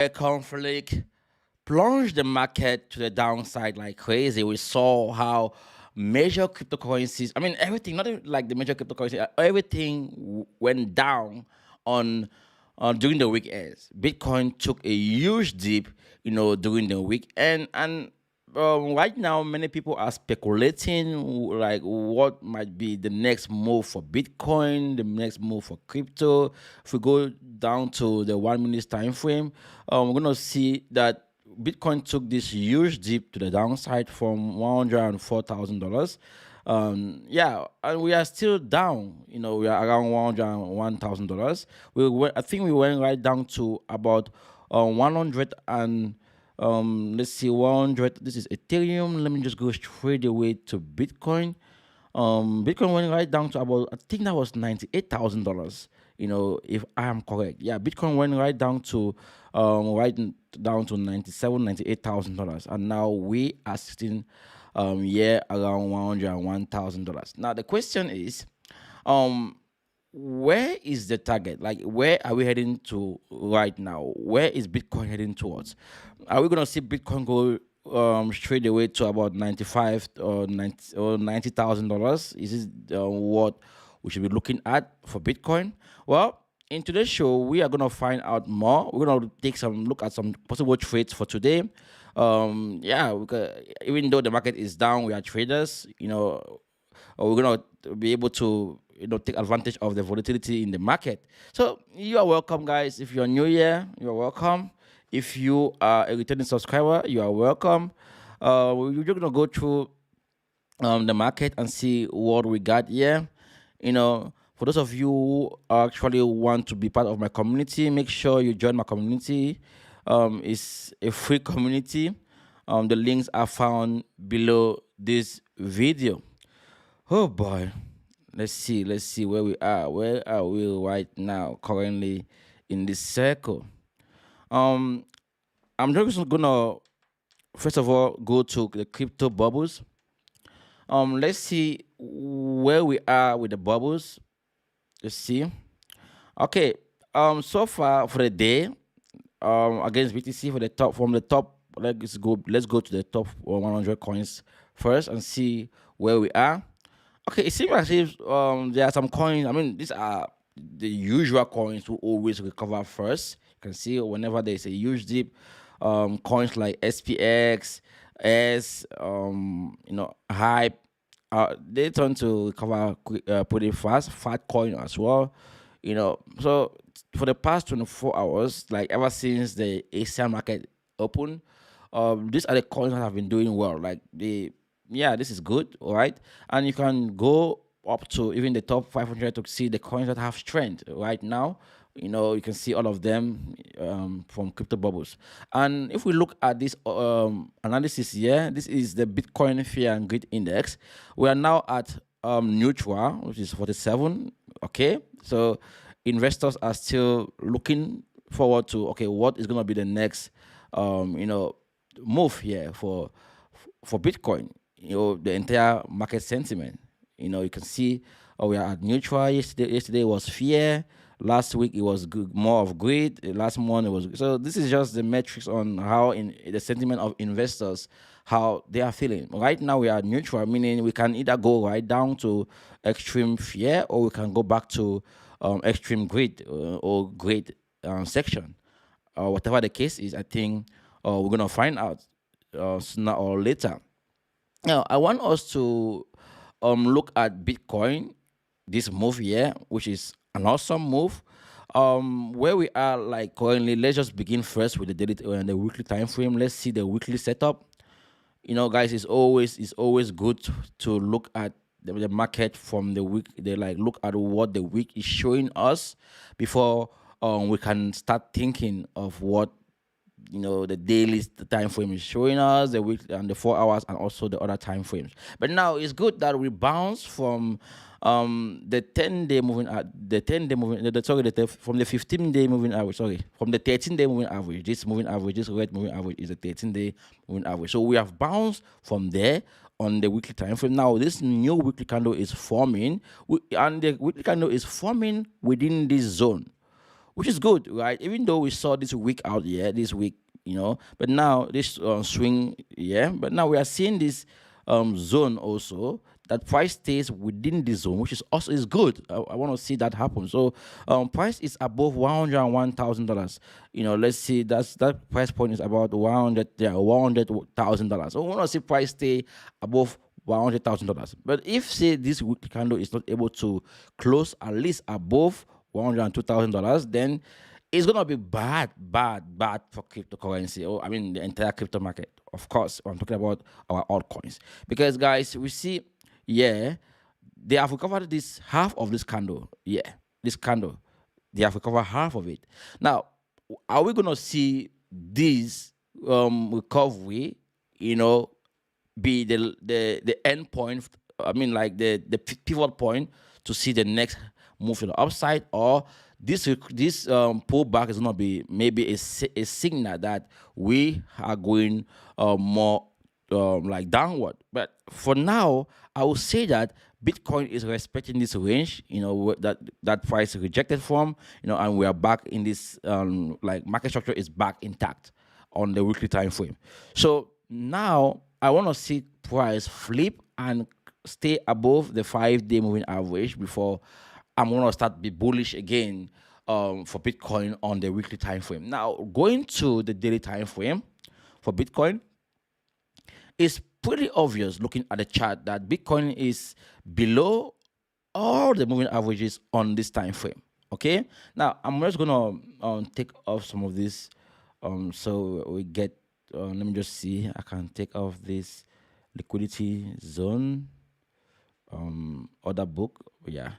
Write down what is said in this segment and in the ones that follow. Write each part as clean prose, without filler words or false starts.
A conflict plunged the market to the downside like crazy. We saw how major cryptocurrencies, I mean, everything, not even like the major cryptocurrency, everything went down on during the weekends. Bitcoin took a huge dip, during the weekend. And right now, many people are speculating like what might be the next move for Bitcoin, the next move for crypto. If we go down to the 1 minute time frame, we're gonna see that Bitcoin took this huge dip to the downside from $104,000. Yeah, and we are still down. We are around $101,000. I think we went right down to about 100 and let's see, 100. This is Ethereum. Let me just go straight away to Bitcoin. Bitcoin went right down to about, I think that was $98,000. If I am correct. Yeah, Bitcoin went down to 97, $98,000, and now we are sitting, around $101,000. Now the question is, um, where is the target? Like, where are we heading to right now? Where is Bitcoin heading towards? Are we gonna see Bitcoin go straight away to about 95 or 90,000 dollars? Is this what we should be looking at for Bitcoin? Well, in today's show, we are gonna find out more. We're gonna take some look at some possible trades for today. Yeah, even though the market is down, we are traders. We're gonna be able to take advantage of the volatility in the market. So you are welcome, guys. If you're new here, you're welcome. If you are a returning subscriber, you are welcome. We're just gonna go through the market and see what we got here. For those of you who actually want to be part of my community, make sure you join my community. It's a free community. The links are found below this video. Oh boy. Let's see where we are. Where are we right now, currently in this circle? Um, I'm just gonna first of all go to the crypto bubbles. Let's see where we are with the bubbles. Let's see. Okay. So far for the day, against BTC for the top from the top. Let's go to the top 100 coins first and see where we are. Okay, it seems as if there are some coins. I mean, these are the usual coins who always recover first. You can see whenever there's a huge dip, coins like SPX, Hype, they tend to recover pretty fast. Fat coin as well. So for the past 24 hours, like ever since the Asian market opened, these are the coins that have been doing well. Like yeah, this is good, all right. And you can go up to even the top 500 to see the coins that have strength right now. You can see all of them from crypto bubbles. And if we look at this analysis here, this is the Bitcoin Fear and Greed Index. We are now at neutral, which is 47. Okay, so investors are still looking forward to, okay, what is going to be the next move here for Bitcoin. The entire market sentiment. You can see we are at neutral. Yesterday was fear. Last week it was more of greed. Last month it was. So this is just the metrics on how in the sentiment of investors, how they are feeling. Right now we are neutral, meaning we can either go right down to extreme fear or we can go back to extreme greed or greed section. Whatever the case is, I think we're gonna find out sooner or later. Now, I want us to look at Bitcoin, this move here, which is an awesome move. Where we are like currently, let's just begin first with the daily and the weekly time frame. Let's see the weekly setup. Guys, it's always good to look at the market from the week. They like look at what the week is showing us before we can start thinking of what the daily time frame is showing us, the week and the 4 hours, and also the other time frames. But now it's good that we bounce from the 10-day moving the 10-day moving from the 15-day moving average, from the 13-day moving average. This red moving average is a 13-day moving average. So we have bounced from there on the weekly time frame. Now this new weekly candle is forming, and the weekly candle is forming within this zone, which is good, right? Even though we saw this week out here, this week, but now this swing, yeah, but now we are seeing this zone also, that price stays within the zone, which is also is good. I want to see that happen. So price is above $101,000. Let's see, that price point is about 100, yeah, $100,000. So we want to see price stay above $100,000. But if say this weekly candle is not able to close at least above $102,000, then it's gonna be bad, bad, bad for cryptocurrency. Or I mean, the entire crypto market. Of course, I'm talking about our altcoins, because guys, we see, yeah, they have recovered this half of this candle. Yeah, this candle, they have recovered half of it. Now, are we gonna see this recovery? Be the end point. I mean, like the pivot point to see the next move to the upside, or this pullback is going to be maybe a signal that we are going more like downward. But for now, I will say that Bitcoin is respecting this range, that price rejected from, and we are back in this like market structure is back intact on the weekly time frame. So now I want to see price flip and stay above the 5-day moving average before I'm going to start be bullish again for Bitcoin on the weekly time frame. Now, going to the daily time frame for Bitcoin, it's pretty obvious looking at the chart that Bitcoin is below all the moving averages on this time frame. Okay. Now, I'm just going to take off some of this so we get. Let me just see. I can take off this liquidity zone order book. Yeah.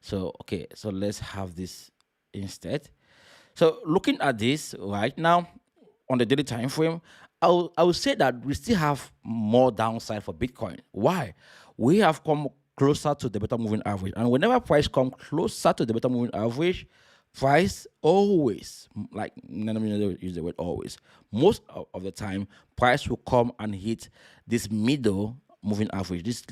So okay, so let's have this instead. So looking at this right now on the daily time frame, I would say that we still have more downside for Bitcoin. Why? We have come closer to the beta moving average, and whenever price come closer to the beta moving average, price always, like, let me use the word always, most of the time, price will come and hit this middle moving average, this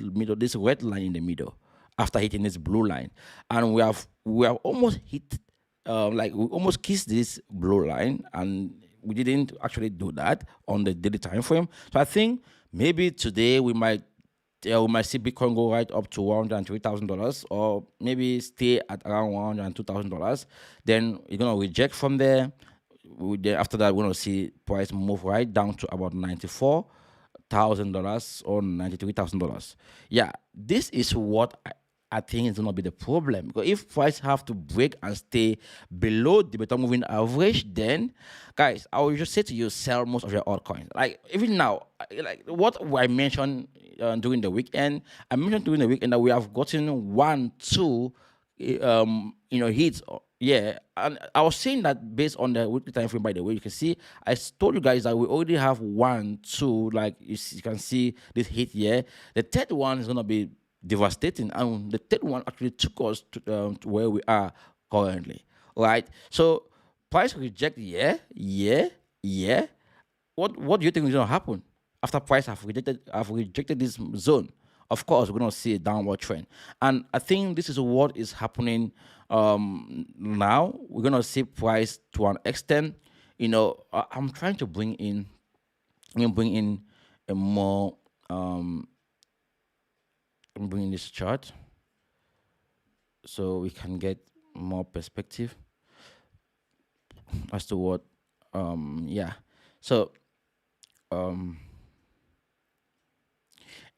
red line in the middle, after hitting this blue line. And we have almost hit, like we almost kissed this blue line, and we didn't actually do that on the daily time frame. So I think maybe today we might see Bitcoin go right up to $103,000, or maybe stay at around $102,000. Then you're gonna reject from there. After that, we're gonna see price move right down to about $94,000 or $93,000. Yeah, this is what I think is gonna be the problem, because if price have to break and stay below the beta moving average, then guys, I will just say to you, sell most of your altcoins. Like even now, like what I mentioned during the weekend, I mentioned during the weekend that we have gotten 1-2 hits. Yeah, and I was saying that based on the weekly time frame. By the way, you can see I told you guys that we already have 1-2. Like you can see this hit here. The third one is gonna be devastating, and the third one actually took us to where we are currently, right? So price reject, yeah. What do you think is going to happen after price have rejected this zone? Of course, we're going to see a downward trend, and I think this is what is happening now. We're going to see price to an extent. I'm trying to bring in a more I'm bringing this chart so we can get more perspective as to what yeah. So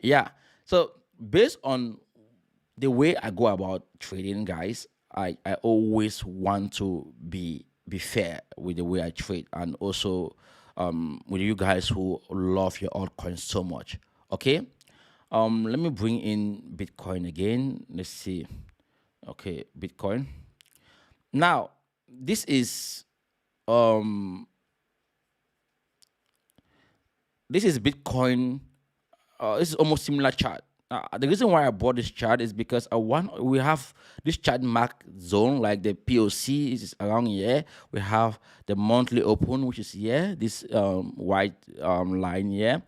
yeah, so based on the way I go about trading, guys, I always want to be fair with the way I trade, and also with you guys who love your altcoins so much. Okay. Let me bring in Bitcoin again. Let's see. Okay, Bitcoin. Now, this is Bitcoin. This is almost similar chart. The reason why I bought this chart is because we have this chart mark zone, like the POC is around here. We have the monthly open, which is here, this white line here,